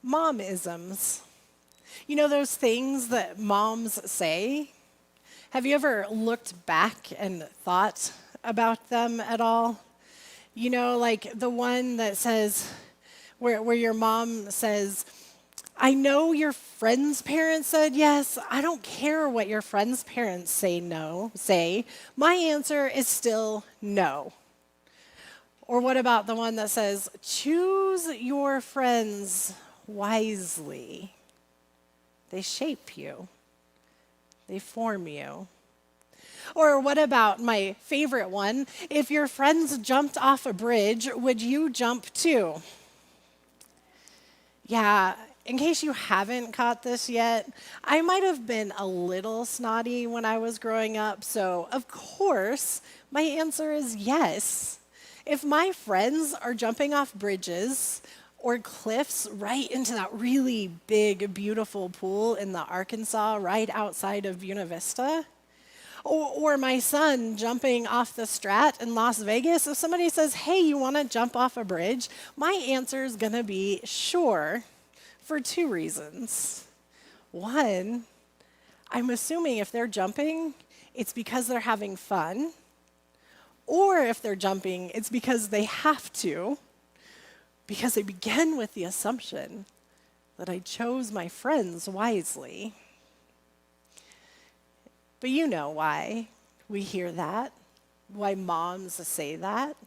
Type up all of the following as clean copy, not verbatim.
Mom-isms. You know those things that moms say? Have you ever looked back and thought about them at all? You know, like the one that says, where your mom says, I know your friend's parents said yes. I don't care what your friend's parents say. My answer is still no. Or what about the one that says, choose your friends wisely? They shape you. They form you. Or what about my favorite one? If your friends jumped off a bridge, would you jump too? Yeah, in case you haven't caught this yet, I might have been a little snotty when I was growing up, so of course, my answer is yes. If my friends are jumping off bridges or cliffs right into that really big, beautiful pool in the Arkansas right outside of Buena Vista, or my son jumping off the Strat in Las Vegas, if somebody says, hey, you want to jump off a bridge? My answer is going to be sure for two reasons. One, I'm assuming if they're jumping, it's because they're having fun. Or if they're jumping, it's because they have to, because they begin with the assumption that I chose my friends wisely. But you know why we hear that, why moms say that.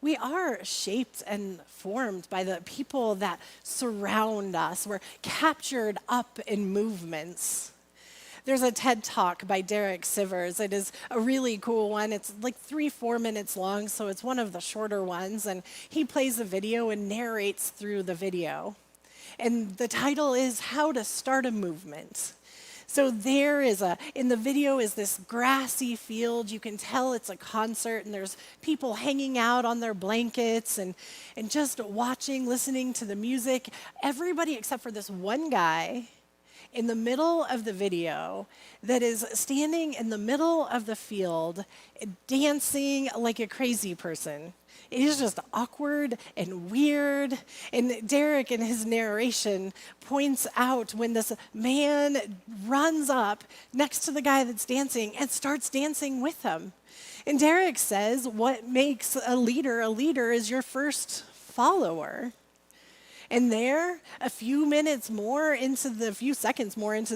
We are shaped and formed by the people that surround us. We're captured up in movements. There's a TED Talk by Derek Sivers. It is a really cool one. It's like 3-4 minutes long, so it's one of the shorter ones. And he plays a video and narrates through the video. And the title is How to Start a Movement. So in the video is this grassy field. You can tell it's a concert, and there's people hanging out on their blankets and just watching, listening to the music. Everybody except for this one guy in the middle of the video that is standing in the middle of the field, dancing like a crazy person. It is just awkward and weird. And Derek, in his narration, points out when this man runs up next to the guy that's dancing and starts dancing with him. And Derek says, what makes a leader is your first follower. And there, a few seconds more into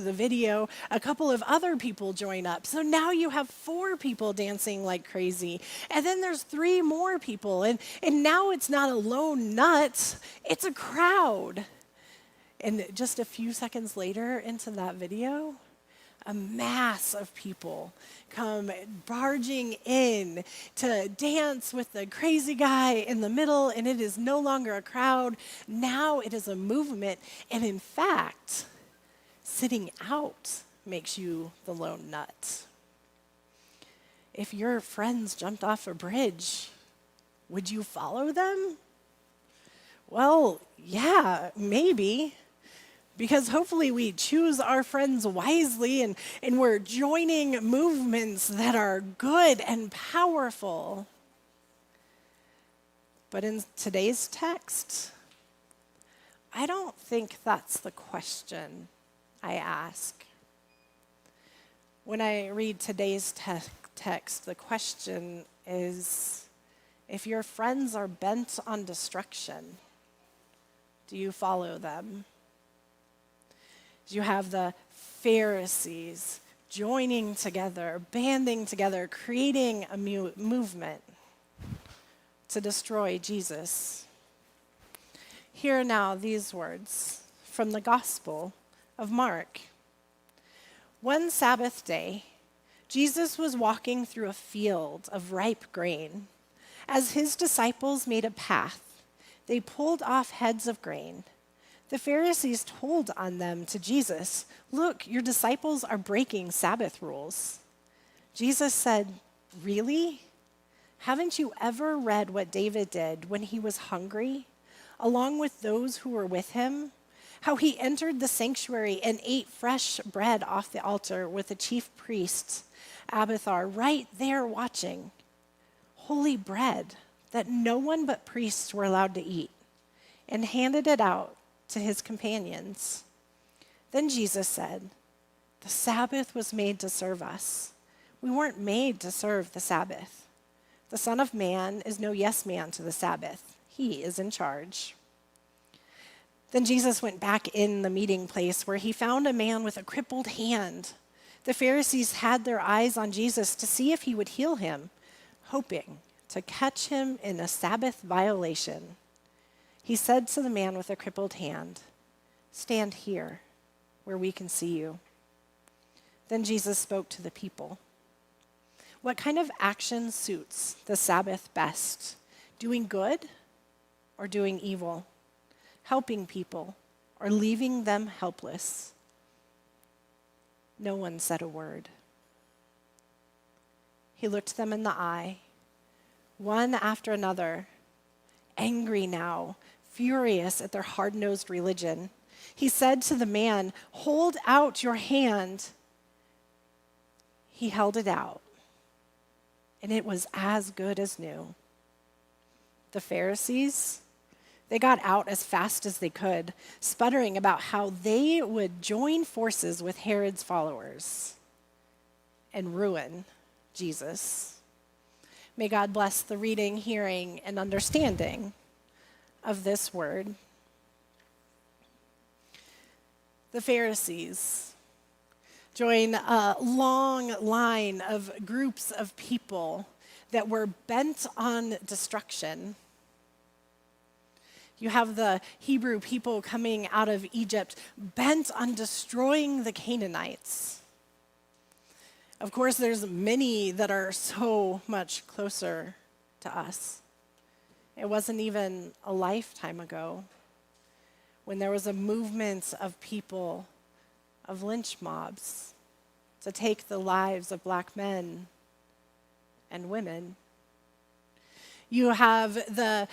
the video, a couple of other people join up. So now you have 4 people dancing like crazy. And then there's 3 more people. And now it's not a lone nut, it's a crowd. And just a few seconds later into that video, a mass of people come barging in to dance with the crazy guy in the middle, and it is no longer a crowd. Now it is a movement, and in fact, sitting out makes you the lone nut. If your friends jumped off a bridge, would you follow them? Well, yeah, maybe. Because hopefully we choose our friends wisely and we're joining movements that are good and powerful. But in today's text, I don't think that's the question I ask. When I read today's text, the question is, if your friends are bent on destruction, do you follow them? You have the Pharisees joining together, banding together, creating a movement to destroy Jesus. Hear now these words from the Gospel of Mark. One Sabbath day, Jesus was walking through a field of ripe grain. As his disciples made a path, they pulled off heads of grain. The Pharisees told on them to Jesus, "Look, your disciples are breaking Sabbath rules." Jesus said, "Really? Haven't you ever read what David did when he was hungry, along with those who were with him? How he entered the sanctuary and ate fresh bread off the altar with the chief priest, Abiathar, right there watching. Holy bread that no one but priests were allowed to eat, and handed it out to his companions. Then Jesus said, "The Sabbath was made to serve us. We weren't made to serve the Sabbath. The Son of Man is no yes man to the Sabbath. He is in charge." Then Jesus went back in the meeting place where he found a man with a crippled hand. The Pharisees had their eyes on Jesus to see if he would heal him, hoping to catch him in a Sabbath violation. He said to the man with the crippled hand, "Stand here where we can see you." Then Jesus spoke to the people. What kind of action suits the Sabbath best? Doing good or doing evil? Helping people or leaving them helpless? No one said a word. He looked them in the eye, one after another, angry now, furious at their hard-nosed religion. He said to the man, "Hold out your hand." He held it out, and it was as good as new. The Pharisees, they got out as fast as they could, sputtering about how they would join forces with Herod's followers and ruin Jesus. May God bless the reading, hearing, and understanding of this word. The Pharisees join a long line of groups of people that were bent on destruction. You have the Hebrew people coming out of Egypt, bent on destroying the Canaanites. Of course, there's many that are so much closer to us. It wasn't even a lifetime ago when there was a movement of people, of lynch mobs, to take the lives of black men and women. You have the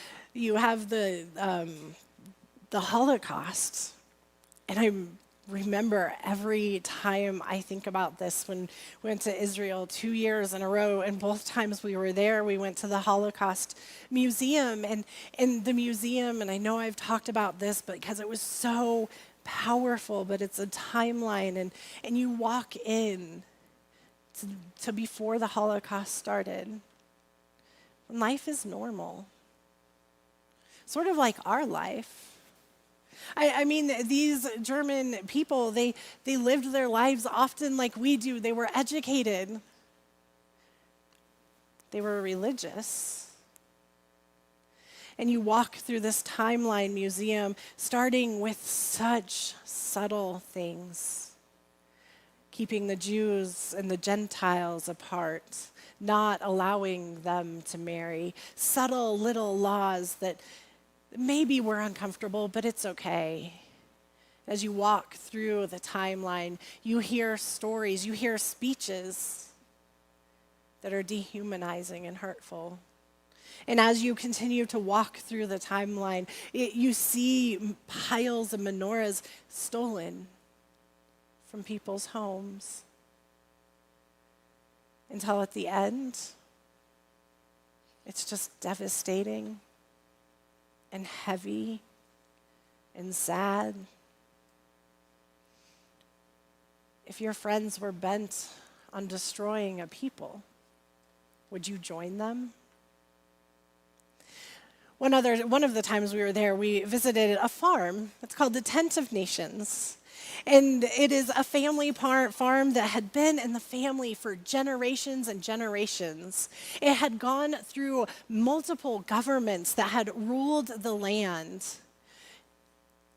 Holocaust, and I remember every time I think about this when we went to Israel 2 years in a row, and both times we were there, we went to the Holocaust Museum, and in the museum, and I know I've talked about this because it was so powerful, but it's a timeline, and you walk in to before the Holocaust started. Life is normal. Sort of like our life. I mean, these German people, they lived their lives often like we do. They were educated. They were religious. And you walk through this timeline museum, starting with such subtle things. Keeping the Jews and the Gentiles apart, not allowing them to marry. Subtle little laws that maybe we're uncomfortable, but it's okay. As you walk through the timeline, you hear stories, you hear speeches that are dehumanizing and hurtful. And as you continue to walk through the timeline, you see piles of menorahs stolen from people's homes. Until at the end, it's just devastating and heavy and sad. If your friends were bent on destroying a people, would you join them? One of the times we were there, we visited a farm. It's called the Tent of Nations. And it is a family farm that had been in the family for generations and generations. It had gone through multiple governments that had ruled the land.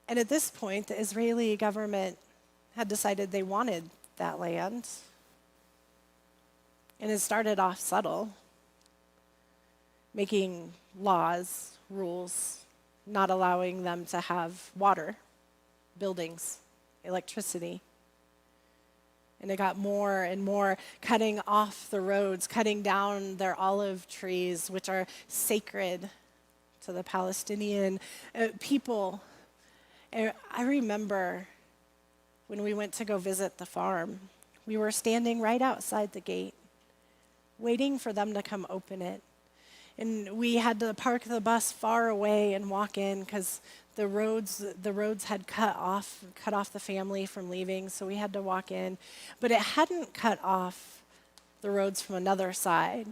And at this point, the Israeli government had decided they wanted that land. And it started off subtle, making laws, rules, not allowing them to have water, buildings, electricity. And it got more and more, cutting off the roads, cutting down their olive trees, which are sacred to the Palestinian people. And I remember when we went to go visit the farm, we were standing right outside the gate, waiting for them to come open it. And we had to park the bus far away and walk in because the roads had cut off the family from leaving, so we had to walk in. But it hadn't cut off the roads from another side,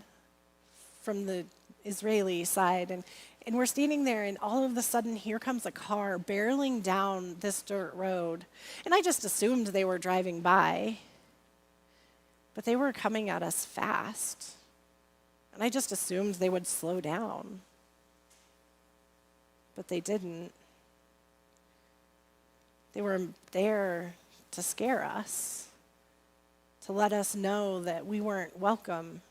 from the Israeli side. And we're standing there, and all of a sudden, here comes a car barreling down this dirt road. And I just assumed they were driving by, but they were coming at us fast. And I just assumed they would slow down. But they didn't. They were there to scare us, to let us know that we weren't welcome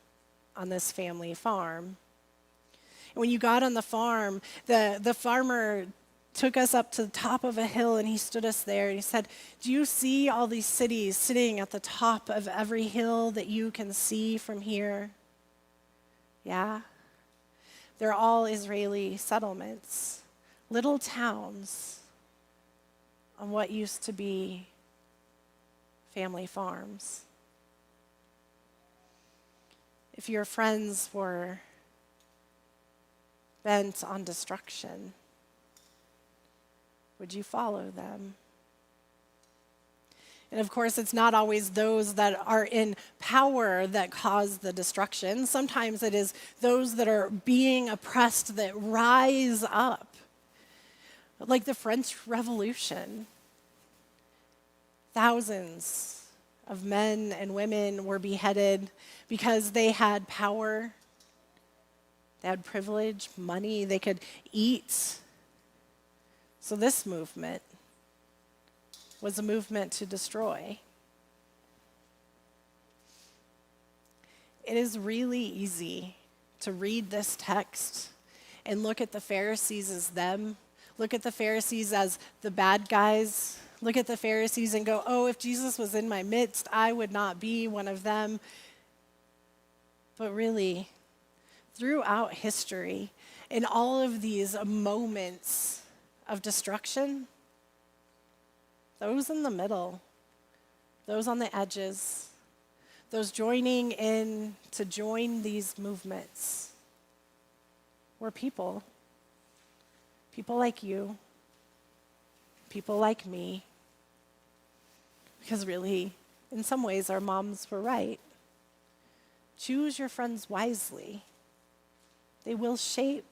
on this family farm. And when you got on the farm, the farmer took us up to the top of a hill, and he stood us there, and he said, "Do you see all these cities sitting at the top of every hill that you can see from here?" Yeah. They're all Israeli settlements, little towns on what used to be family farms. If your friends were bent on destruction, would you follow them? And of course, it's not always those that are in power that cause the destruction. Sometimes it is those that are being oppressed that rise up. Like the French Revolution. Thousands of men and women were beheaded because they had power, they had privilege, money, they could eat. So this movement was a movement to destroy. It is really easy to read this text and look at the Pharisees as them, look at the Pharisees as the bad guys, look at the Pharisees and go, "Oh, if Jesus was in my midst, I would not be one of them." But really, throughout history, in all of these moments of destruction, those in the middle, those on the edges, those joining in to join these movements were people. People like you, people like me. Because really, in some ways, our moms were right. Choose your friends wisely. They will shape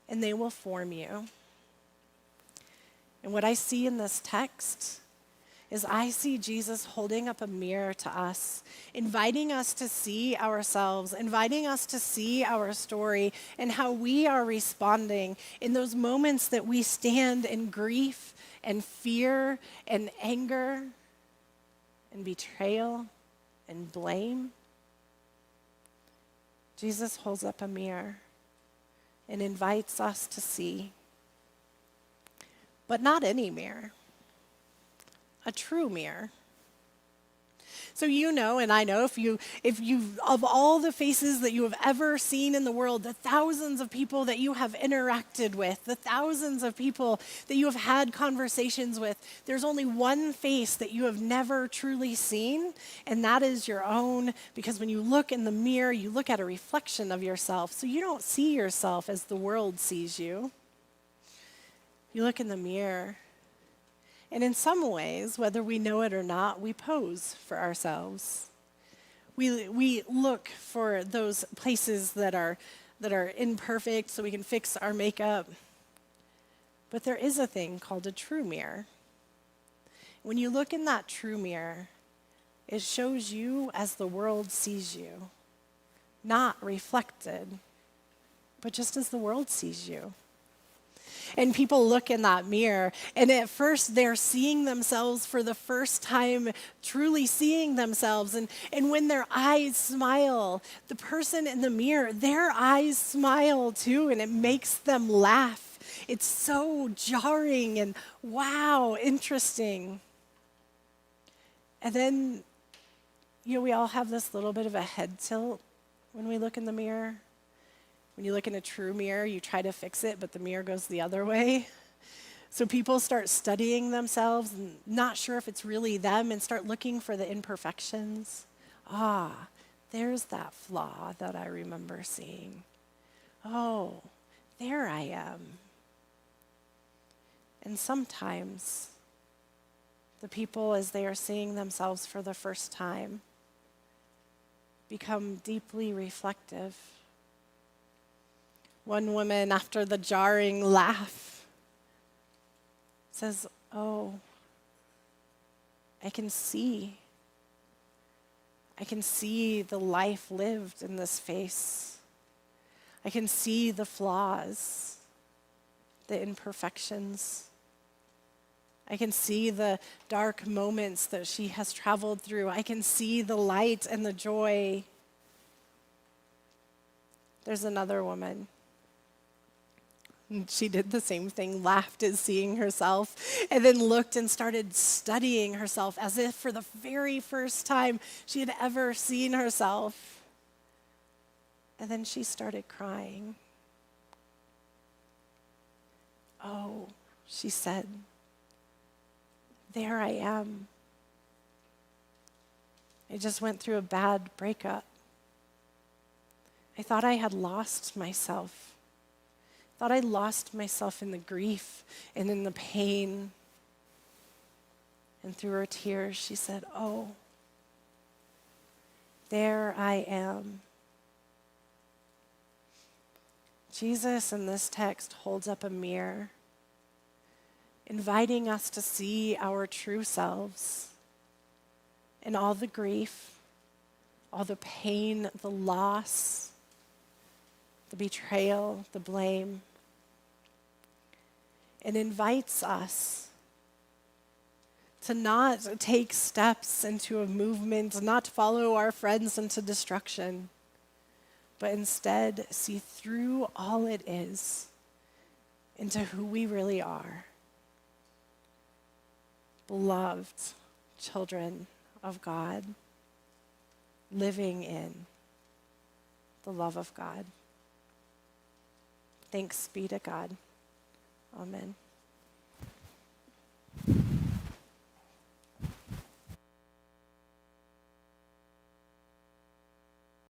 and they will form you. And what I see in this text is I see Jesus holding up a mirror to us, inviting us to see ourselves, inviting us to see our story and how we are responding in those moments that we stand in grief and fear and anger and betrayal and blame. Jesus holds up a mirror and invites us to see. But not any mirror, a true mirror. So you know, and I know, if you of all the faces that you have ever seen in the world, the thousands of people that you have interacted with, the thousands of people that you have had conversations with, there's only one face that you have never truly seen, and that is your own, because when you look in the mirror, you look at a reflection of yourself, so you don't see yourself as the world sees you. You look in the mirror, and in some ways, whether we know it or not, we pose for ourselves. We look for those places that are imperfect so we can fix our makeup. But there is a thing called a true mirror. When you look in that true mirror, it shows you as the world sees you, not reflected, but just as the world sees you. And people look in that mirror, and at first they're seeing themselves for the first time, truly seeing themselves. And when their eyes smile, the person in the mirror, their eyes smile too, and it makes them laugh. It's so jarring and wow, interesting. And then, we all have this little bit of a head tilt when we look in the mirror. When you look in a true mirror, you try to fix it, but the mirror goes the other way. So people start studying themselves and not sure if it's really them and start looking for the imperfections. There's that flaw that I remember seeing. oh, there I am. And sometimes the people, as they are seeing themselves for the first time, become deeply reflective. One woman, after the jarring laugh, says, oh, I can see the life lived in this face. I can see the flaws, the imperfections. I can see the dark moments that she has traveled through. I can see the light and the joy. There's another woman. She did the same thing, laughed at seeing herself, and then looked and started studying herself as if for the very first time she had ever seen herself. And then she started crying. Oh, she said, there I am. I just went through a bad breakup. I thought I had lost myself. Thought I lost myself in the grief and in the pain. And through her tears, she said, oh, there I am. Jesus in this text holds up a mirror, inviting us to see our true selves in all the grief, all the pain, the loss, the betrayal, the blame. It invites us to not take steps into a movement, not to follow our friends into destruction, but instead see through all it is into who we really are. Beloved children of God, living in the love of God. Thanks be to God. Amen.